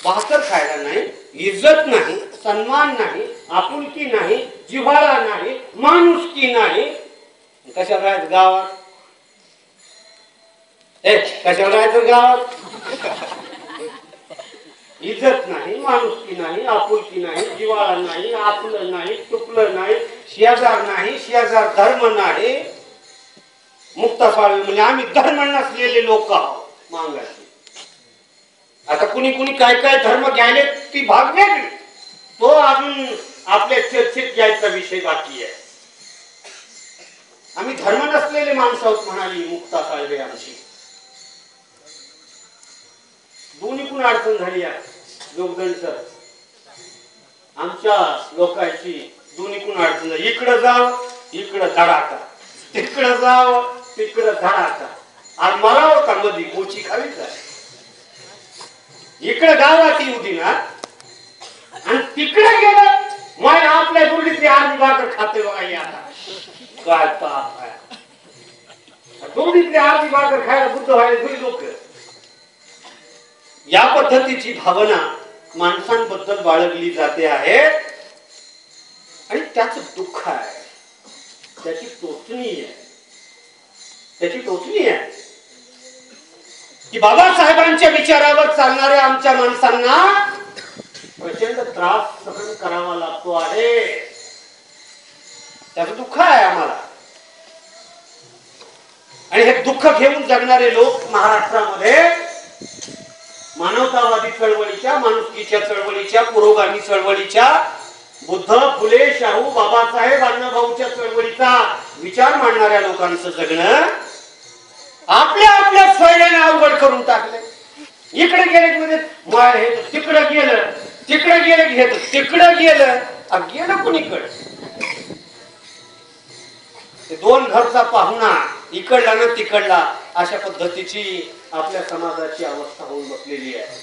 भाकर खायला नाही, इज्जत नाही, सन्मान नाही, आपुलकी नाही, जिव्हाळा नाही, माणुसकी नाही. कशाला राहायचं गावात? कशाला राहायचं गावात? इज्जत नाही, माणुसकी नाही, आपुलकी नाही, जिव्हाळा नाही, आपलं नाही, चुकलं नाही, शेजार नाही, शेजार धर्म नाही. मुक्ता स्वामी म्हणजे आम्ही धर्म नसलेले लोक आहोत मांगाचे. आता कुणी कुणी काय काय धर्म घ्यायले ती भाग वेगळी, तो अजून आपल्या चर्चेत घ्यायचा विषय बाकी आहे. आम्ही धर्म नसलेले माणसं आहोत म्हणाली मुक्ता साळवे आमची. दोन्ही पण अडचण झाली आहे जोगदंड सर, आमच्या लोकांची दोन्ही पण अडचण झाली. इकडं जाव इकडं धडाका, तिकडं जाव तिकडं धडाका. आणि मला होता मध्ये कोची खाली काय इकडं गावात येऊ दिना आणि तिकडे गेलं मग आपल्या दुर्डीतली आर्मी भाकर खाते बघा. आता काय ताप आहे, दुर्डीतली आर्मी भाकर खायला बुद्ध व्हायला दुरी लोक. या पद्धतीची भावना माणसांबद्दल बाळगली जाते आहे आणि त्याचं दुःख आहे, त्याची टोचणी आहे, त्याची टोचणी आहे की बाबासाहेबांच्या विचारावर चालणाऱ्या आमच्या माणसांना प्रचंड त्रास सहन करावा लागतो आहे. त्याचं दुःख आहे आम्हाला. आणि हे दुःख घेऊन जगणारे लोक महाराष्ट्रामध्ये मानवतावादी चळवळीच्या, माणुसकीच्या चळवळीच्या, पुरोगामी चळवळीच्या, बुद्ध, फुले, शाहू, बाबासाहेब, अण्णाभाऊच्या चळवळीचा विचार मांडणाऱ्या लोकांचं जगणं आपल्या आपल्या सोयीने अवघड करून टाकले. इकडे गेले म्हणजे हे तिकडे गेलं, तिकडे गेले घेत तिकडे गेलं, गेलं कुणीकडे. दोन घरचा पाहुणा इकडला ना तिकडला अशा पद्धतीची आपल्या समाजाची अवस्था होऊन बसलेली आहे.